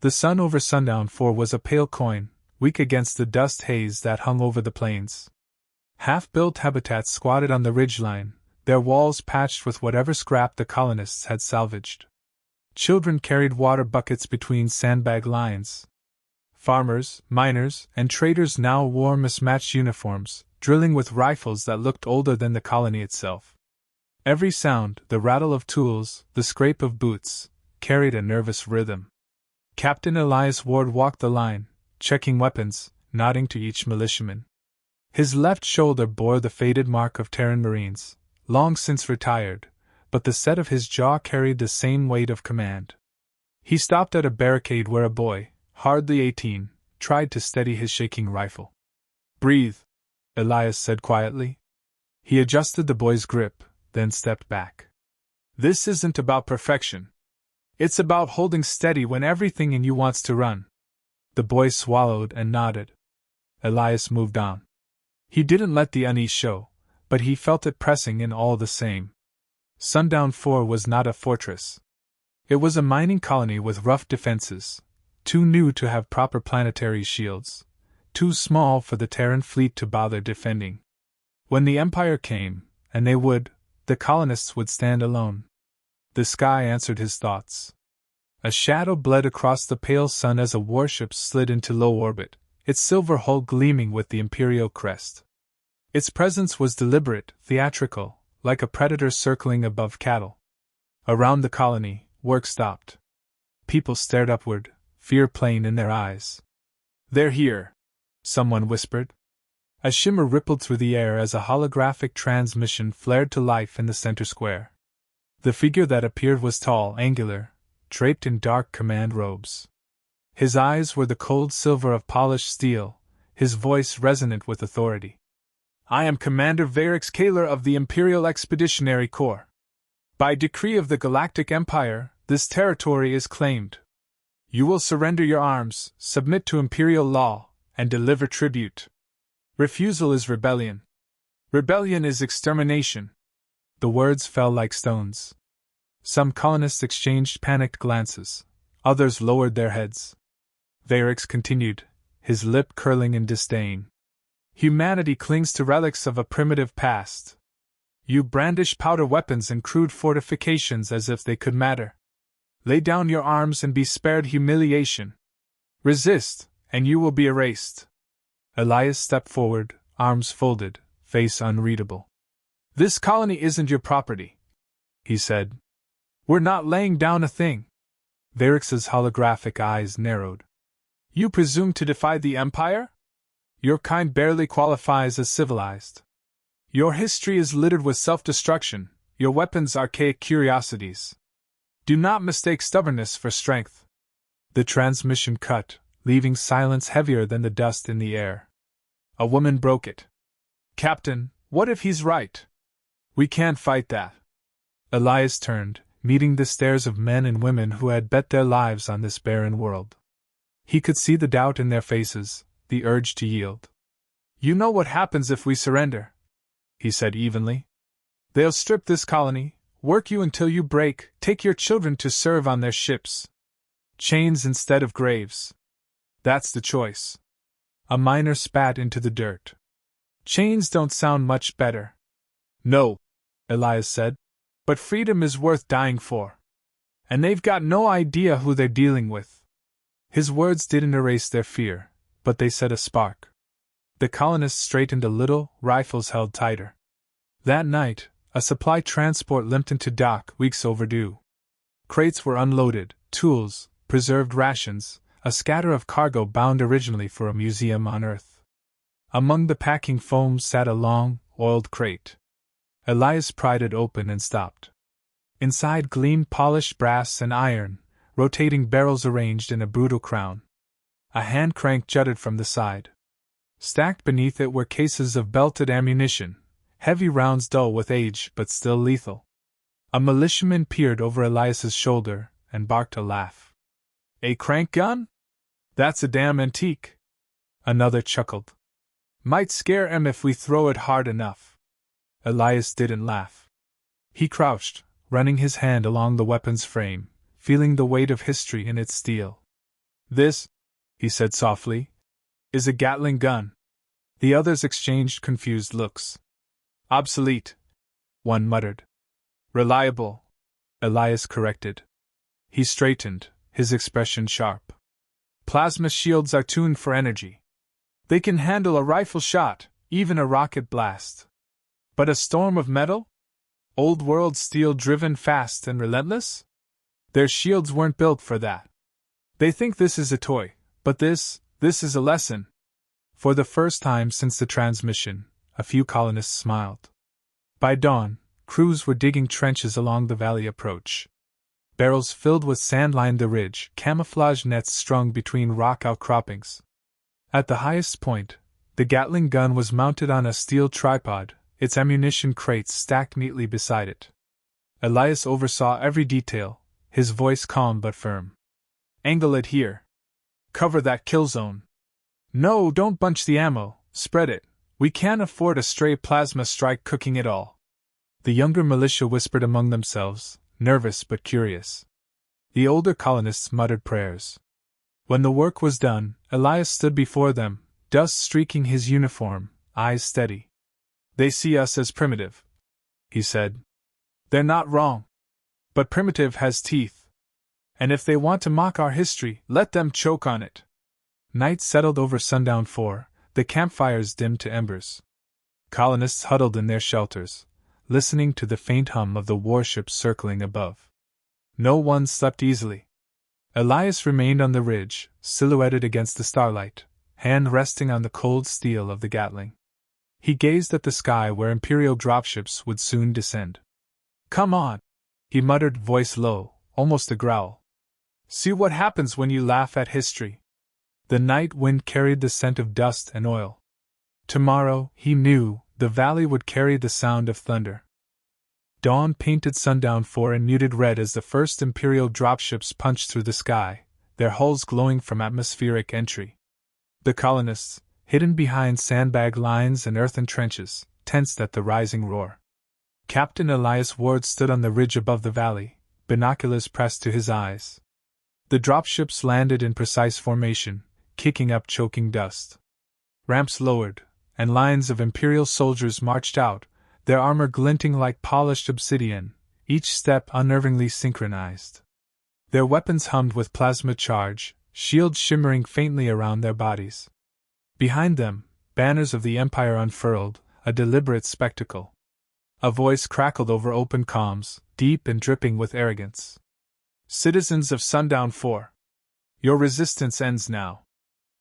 The sun over Sundown 4 was a pale coin, weak against the dust haze that hung over the plains. Half-built habitats squatted on the ridgeline, their walls patched with whatever scrap the colonists had salvaged. Children carried water buckets between sandbag lines. Farmers, miners, and traders now wore mismatched uniforms, drilling with rifles that looked older than the colony itself. Every sound, the rattle of tools, the scrape of boots, carried a nervous rhythm. Captain Elias Ward walked the line, checking weapons, nodding to each militiaman. His left shoulder bore the faded mark of Terran Marines, long since retired, but the set of his jaw carried the same weight of command. He stopped at a barricade where a boy, hardly 18, tried to steady his shaking rifle. "Breathe," Elias said quietly. He adjusted the boy's grip, then stepped back. "This isn't about perfection. It's about holding steady when everything in you wants to run." The boy swallowed and nodded. Elias moved on. He didn't let the unease show, but he felt it pressing in all the same. Sundown 4 was not a fortress. It was a mining colony with rough defenses, too new to have proper planetary shields, too small for the Terran fleet to bother defending. When the Empire came, and they would, the colonists would stand alone. The sky answered his thoughts. A shadow bled across the pale sun as a warship slid into low orbit, its silver hull gleaming with the Imperial crest. Its presence was deliberate, theatrical, like a predator circling above cattle. Around the colony, work stopped. People stared upward, fear plain in their eyes. "They're here," someone whispered. A shimmer rippled through the air as a holographic transmission flared to life in the center square. The figure that appeared was tall, angular, draped in dark command robes. His eyes were the cold silver of polished steel, his voice resonant with authority. "I am Commander Varix Kaler of the Imperial Expeditionary Corps. By decree of the Galactic Empire, this territory is claimed. You will surrender your arms, submit to Imperial law, and deliver tribute. Refusal is rebellion. Rebellion is extermination." The words fell like stones. Some colonists exchanged panicked glances, others lowered their heads. Varix continued, his lip curling in disdain. "Humanity clings to relics of a primitive past. You brandish powder weapons and crude fortifications as if they could matter. Lay down your arms and be spared humiliation. Resist, and you will be erased." Elias stepped forward, arms folded, face unreadable. "This colony isn't your property," he said. "We're not laying down a thing." Varix's holographic eyes narrowed. "You presume to defy the Empire? Your kind barely qualifies as civilized. Your history is littered with self-destruction, your weapons archaic curiosities. Do not mistake stubbornness for strength." The transmission cut, leaving silence heavier than the dust in the air. A woman broke it. "Captain, what if he's right? We can't fight that." Elias turned, meeting the stares of men and women who had bet their lives on this barren world. He could see the doubt in their faces, the urge to yield. "You know what happens if we surrender," he said evenly. "They'll strip this colony, work you until you break, take your children to serve on their ships. Chains instead of graves. That's the choice." A miner spat into the dirt. "Chains don't sound much better." "No," Elias said, "but freedom is worth dying for. And they've got no idea who they're dealing with." His words didn't erase their fear, but they set a spark. The colonists straightened a little, rifles held tighter. That night, a supply transport limped into dock, weeks overdue. Crates were unloaded, tools, preserved rations, a scatter of cargo bound originally for a museum on Earth. Among the packing foam sat a long, oiled crate. Elias pried it open and stopped. Inside gleamed polished brass and iron, rotating barrels arranged in a brutal crown. A hand crank jutted from the side. Stacked beneath it were cases of belted ammunition, heavy rounds dull with age but still lethal. A militiaman peered over Elias's shoulder and barked a laugh. "A crank gun? That's a damn antique." Another chuckled. "Might scare 'em if we throw it hard enough." Elias didn't laugh. He crouched, running his hand along the weapon's frame, feeling the weight of history in its steel. This, he said softly, is a Gatling gun. The others exchanged confused looks. Obsolete, one muttered. Reliable, Elias corrected. He straightened, his expression sharp. Plasma shields are tuned for energy. They can handle a rifle shot, even a rocket blast. But a storm of metal? Old world steel driven fast and relentless? Their shields weren't built for that. They think this is a toy, but this is a lesson. For the first time since the transmission, a few colonists smiled. By dawn, crews were digging trenches along the valley approach. Barrels filled with sand lined the ridge, camouflage nets strung between rock outcroppings. At the highest point, the Gatling gun was mounted on a steel tripod, its ammunition crates stacked neatly beside it. Elias oversaw every detail, his voice calm but firm. Angle it here. Cover that kill zone. No, don't bunch the ammo, spread it. We can't afford a stray plasma strike cooking it all. The younger militia whispered among themselves, nervous but curious. The older colonists muttered prayers. When the work was done, Elias stood before them, dust streaking his uniform, eyes steady. They see us as primitive, he said. They're not wrong. But primitive has teeth. And if they want to mock our history, let them choke on it. Night settled over Sundown 4, the campfires dimmed to embers. Colonists huddled in their shelters, listening to the faint hum of the warships circling above. No one slept easily. Elias remained on the ridge, silhouetted against the starlight, hand resting on the cold steel of the Gatling. He gazed at the sky where Imperial dropships would soon descend. Come on, he muttered, voice low, almost a growl. See what happens when you laugh at history. The night wind carried the scent of dust and oil. Tomorrow, he knew, the valley would carry the sound of thunder. Dawn painted Sundown 4 in muted red as the first Imperial dropships punched through the sky, their hulls glowing from atmospheric entry. The colonists, hidden behind sandbag lines and earthen trenches, tensed at the rising roar. Captain Elias Ward stood on the ridge above the valley, binoculars pressed to his eyes. The dropships landed in precise formation, kicking up choking dust. Ramps lowered, and lines of Imperial soldiers marched out, their armor glinting like polished obsidian, each step unnervingly synchronized. Their weapons hummed with plasma charge, shields shimmering faintly around their bodies. Behind them, banners of the Empire unfurled, a deliberate spectacle. A voice crackled over open comms, deep and dripping with arrogance. Citizens of Sundown 4. Your resistance ends now.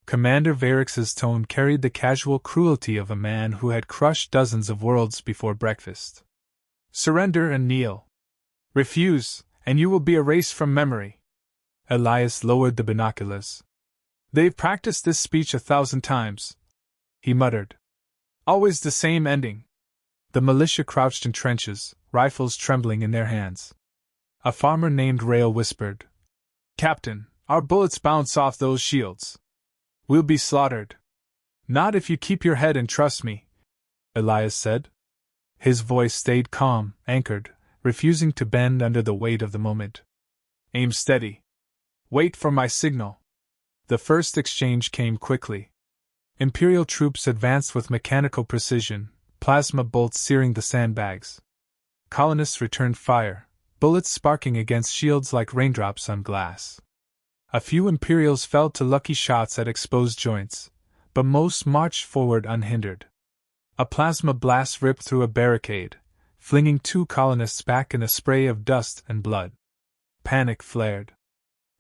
Commander Varix's tone carried the casual cruelty of a man who had crushed dozens of worlds before breakfast. Surrender and kneel. Refuse, and you will be erased from memory. Elias lowered the binoculars. They've practiced this speech 1,000 times, he muttered. Always the same ending. The militia crouched in trenches, rifles trembling in their hands. A farmer named Rail whispered, Captain, our bullets bounce off those shields. We'll be slaughtered. Not if you keep your head and trust me, Elias said. His voice stayed calm, anchored, refusing to bend under the weight of the moment. Aim steady. Wait for my signal. The first exchange came quickly. Imperial troops advanced with mechanical precision, plasma bolts searing the sandbags. Colonists returned fire, bullets sparking against shields like raindrops on glass. A few Imperials fell to lucky shots at exposed joints, but most marched forward unhindered. A plasma blast ripped through a barricade, flinging 2 colonists back in a spray of dust and blood. Panic flared.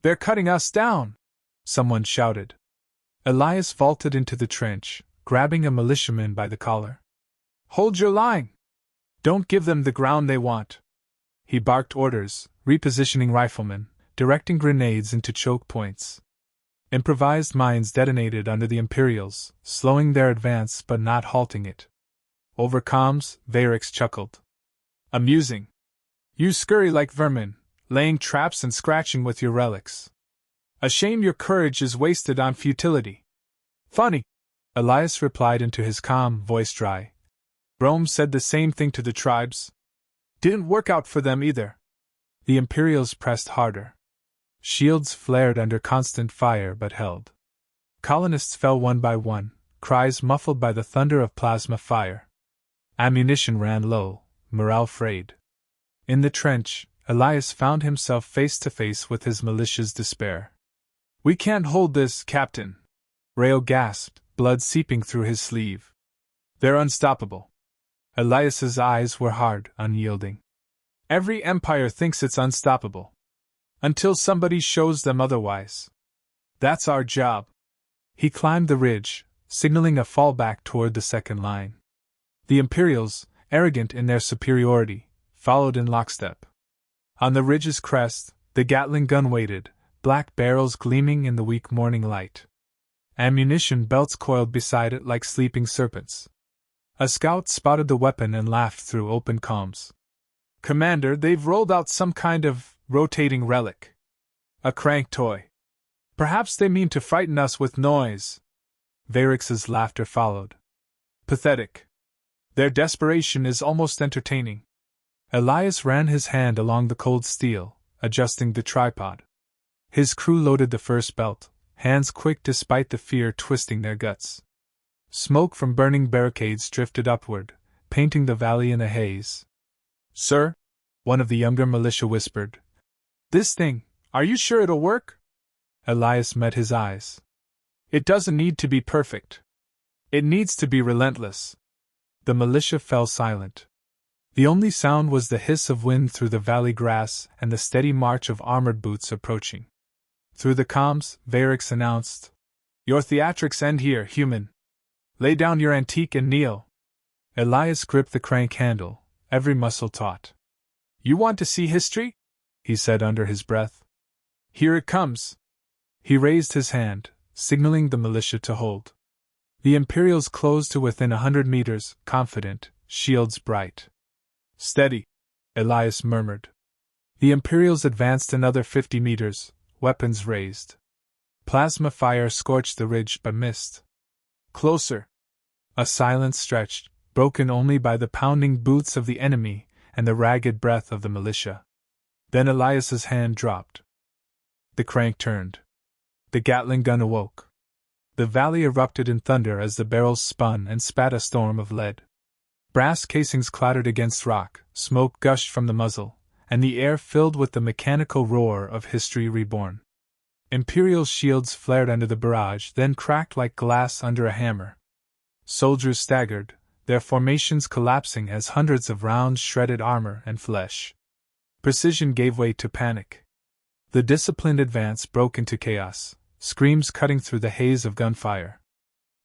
They're cutting us down! Someone shouted. Elias vaulted into the trench, grabbing a militiaman by the collar. Hold your line! Don't give them the ground they want! He barked orders, repositioning riflemen, directing grenades into choke points. Improvised mines detonated under the Imperials, slowing their advance but not halting it. Over comms, Varix chuckled. Amusing. You scurry like vermin, laying traps and scratching with your relics. A shame your courage is wasted on futility. Funny, Elias replied into his calm, voice dry. Rome said the same thing to the tribes. Didn't work out for them either. The Imperials pressed harder. Shields flared under constant fire but held. Colonists fell one by one, cries muffled by the thunder of plasma fire. Ammunition ran low, morale frayed. In the trench, Elias found himself face to face with his militia's despair. "We can't hold this, Captain," Rayo gasped, blood seeping through his sleeve. "They're unstoppable." Elias's eyes were hard, unyielding. "Every empire thinks it's unstoppable. Until somebody shows them otherwise. That's our job." He climbed the ridge, signaling a fallback toward the second line. The Imperials, arrogant in their superiority, followed in lockstep. On the ridge's crest, the Gatling gun waited, black barrels gleaming in the weak morning light. Ammunition belts coiled beside it like sleeping serpents. A scout spotted the weapon and laughed through open comms. "Commander, they've rolled out some kind of rotating relic. A crank toy. Perhaps they mean to frighten us with noise." Varix's laughter followed. "Pathetic. Their desperation is almost entertaining." Elias ran his hand along the cold steel, adjusting the tripod. His crew loaded the first belt, hands quick despite the fear twisting their guts. Smoke from burning barricades drifted upward, painting the valley in a haze. "Sir," one of the younger militia whispered. "This thing, are you sure it'll work?" Elias met his eyes. "It doesn't need to be perfect. It needs to be relentless." The militia fell silent. The only sound was the hiss of wind through the valley grass and the steady march of armored boots approaching. Through the comms, Varix announced, "Your theatrics end here, human. Lay down your antique and kneel." Elias gripped the crank handle, every muscle taut. "You want to see history?" he said under his breath. "Here it comes." He raised his hand, signaling the militia to hold. The Imperials closed to within 100 meters, confident, shields bright. "Steady," Elias murmured. The Imperials advanced another 50 meters, weapons raised. Plasma fire scorched the ridge but missed. "Closer." A silence stretched, broken only by the pounding boots of the enemy and the ragged breath of the militia. Then Elias's hand dropped. The crank turned. The Gatling gun awoke. The valley erupted in thunder as the barrels spun and spat a storm of lead. Brass casings clattered against rock, smoke gushed from the muzzle, and the air filled with the mechanical roar of history reborn. Imperial shields flared under the barrage, then cracked like glass under a hammer. Soldiers staggered, their formations collapsing as hundreds of rounds shredded armor and flesh. Precision gave way to panic. The disciplined advance broke into chaos, screams cutting through the haze of gunfire.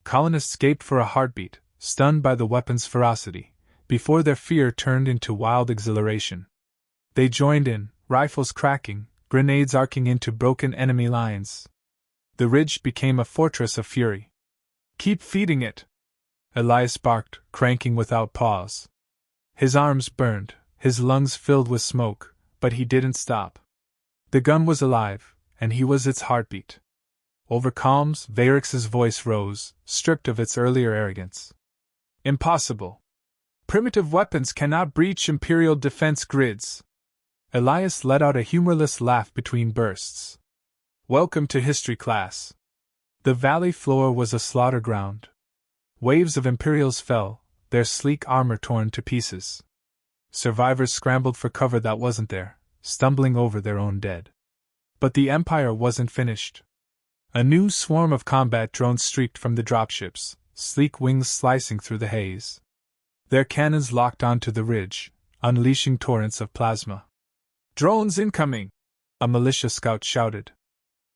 Colonists gaped for a heartbeat, stunned by the weapon's ferocity, before their fear turned into wild exhilaration. They joined in, rifles cracking, grenades arcing into broken enemy lines. The ridge became a fortress of fury. "Keep feeding it," Elias barked, cranking without pause. His arms burned, his lungs filled with smoke, but he didn't stop. The gun was alive, and he was its heartbeat. Over comms, Varix's voice rose, stripped of its earlier arrogance. "Impossible. Primitive weapons cannot breach Imperial defense grids." Elias let out a humorless laugh between bursts. "Welcome to history class." The valley floor was a slaughter ground. Waves of Imperials fell, their sleek armor torn to pieces. Survivors scrambled for cover that wasn't there, stumbling over their own dead. But the Empire wasn't finished. A new swarm of combat drones streaked from the dropships, sleek wings slicing through the haze. Their cannons locked onto the ridge, unleashing torrents of plasma. "Drones incoming!" a militia scout shouted.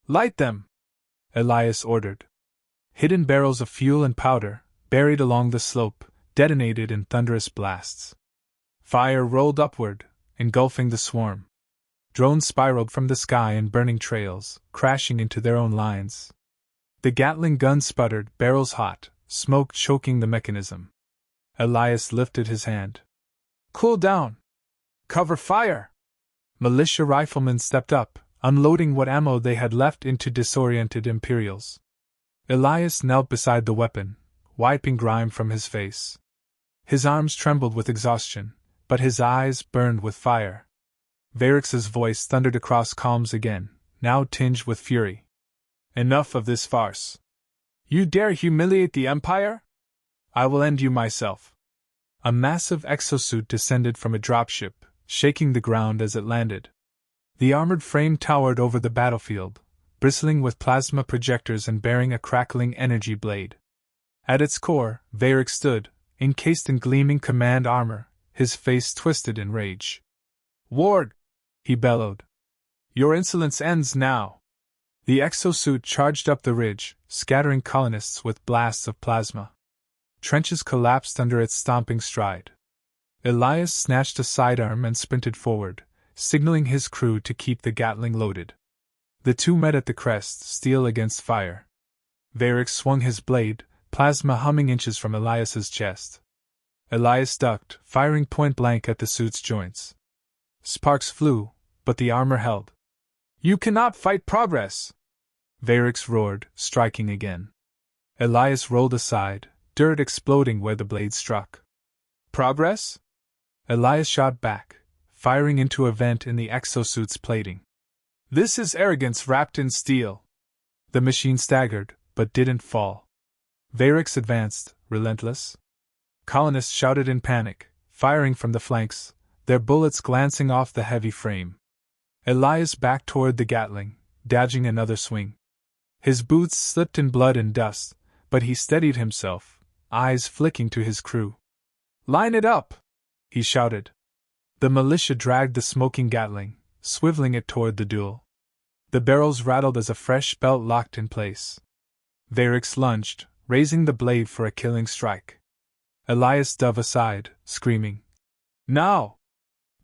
"Light them!" Elias ordered. Hidden barrels of fuel and powder, buried along the slope, detonated in thunderous blasts. Fire rolled upward, engulfing the swarm. Drones spiraled from the sky in burning trails, crashing into their own lines. The Gatling gun sputtered, barrels hot, smoke choking the mechanism. Elias lifted his hand. "Cool down! Cover fire!" Militia riflemen stepped up, unloading what ammo they had left into disoriented Imperials. Elias knelt beside the weapon, wiping grime from his face. His arms trembled with exhaustion, but his eyes burned with fire. Varix's voice thundered across comms again. now tinged with fury. Enough of this farce. You dare humiliate the Empire? I will end you myself. A massive exosuit descended from a dropship, shaking the ground as it landed. The armored frame towered over the battlefield, bristling with plasma projectors and bearing a crackling energy blade. At its core, Varric stood, encased in gleaming command armor, his face twisted in rage. Ward! He bellowed. Your insolence ends now! The exosuit charged up the ridge, scattering colonists with blasts of plasma. Trenches collapsed under its stomping stride. Elias snatched a sidearm and sprinted forward, signaling his crew to keep the Gatling loaded. The two met at the crest, steel against fire. Varric swung his blade, plasma humming inches from Elias's chest. Elias ducked, firing point-blank at the suit's joints. Sparks flew, but the armor held. You cannot fight progress! Varric roared, striking again. Elias rolled aside, dirt exploding where the blade struck. Progress? Elias shot back, firing into a vent in the exosuit's plating. This is arrogance wrapped in steel. The machine staggered, but didn't fall. Varric advanced, relentless. Colonists shouted in panic, firing from the flanks, their bullets glancing off the heavy frame. Elias backed toward the Gatling, dodging another swing. His boots slipped in blood and dust, but he steadied himself, eyes flicking to his crew. Line it up! He shouted. The militia dragged the smoking Gatling, swiveling it toward the duel. The barrels rattled as a fresh belt locked in place. Varric lunged, raising the blade for a killing strike. Elias dove aside, screaming. Now!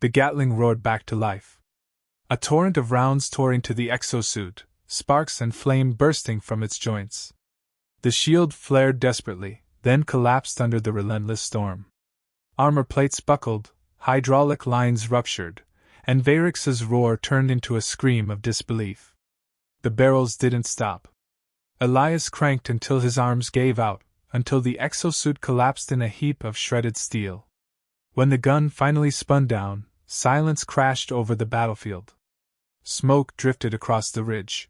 The Gatling roared back to life. A torrent of rounds tore into the exosuit, sparks and flame bursting from its joints. The shield flared desperately, then collapsed under the relentless storm. Armor plates buckled, hydraulic lines ruptured, and Varric's roar turned into a scream of disbelief. The barrels didn't stop. Elias cranked until his arms gave out, until the exosuit collapsed in a heap of shredded steel. When the gun finally spun down, silence crashed over the battlefield. Smoke drifted across the ridge.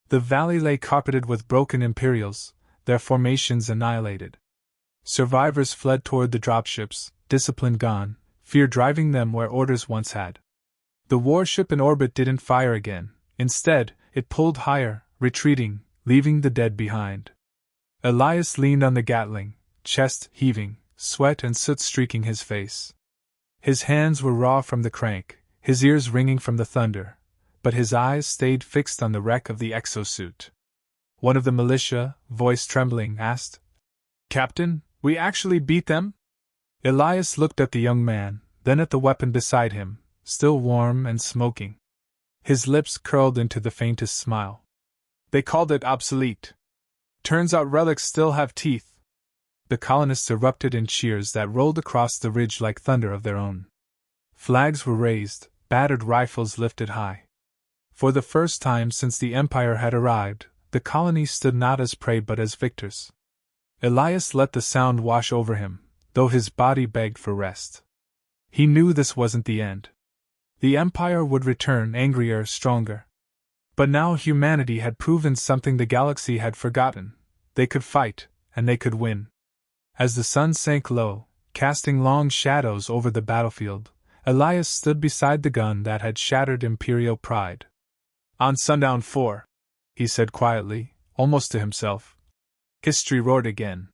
The valley lay carpeted with broken Imperials, their formations annihilated. Survivors fled toward the dropships, discipline gone, fear driving them where orders once had. The warship in orbit didn't fire again. Instead, it pulled higher, retreating, leaving the dead behind. Elias leaned on the Gatling, chest heaving, sweat and soot streaking his face. His hands were raw from the crank, his ears ringing from the thunder, but his eyes stayed fixed on the wreck of the exosuit. One of the militia, voice trembling, asked, Captain, we actually beat them? Elias looked at the young man, then at the weapon beside him, still warm and smoking. His lips curled into the faintest smile. They called it obsolete. Turns out relics still have teeth. The colonists erupted in cheers that rolled across the ridge like thunder of their own. Flags were raised, battered rifles lifted high. For the first time since the Empire had arrived, the colony stood not as prey but as victors. Elias let the sound wash over him, though his body begged for rest. He knew this wasn't the end. The Empire would return angrier, stronger. But now humanity had proven something the galaxy had forgotten. They could fight, and they could win. As the sun sank low, casting long shadows over the battlefield, Elias stood beside the gun that had shattered Imperial pride. On Sundown 4, he said quietly, almost to himself. History roared again.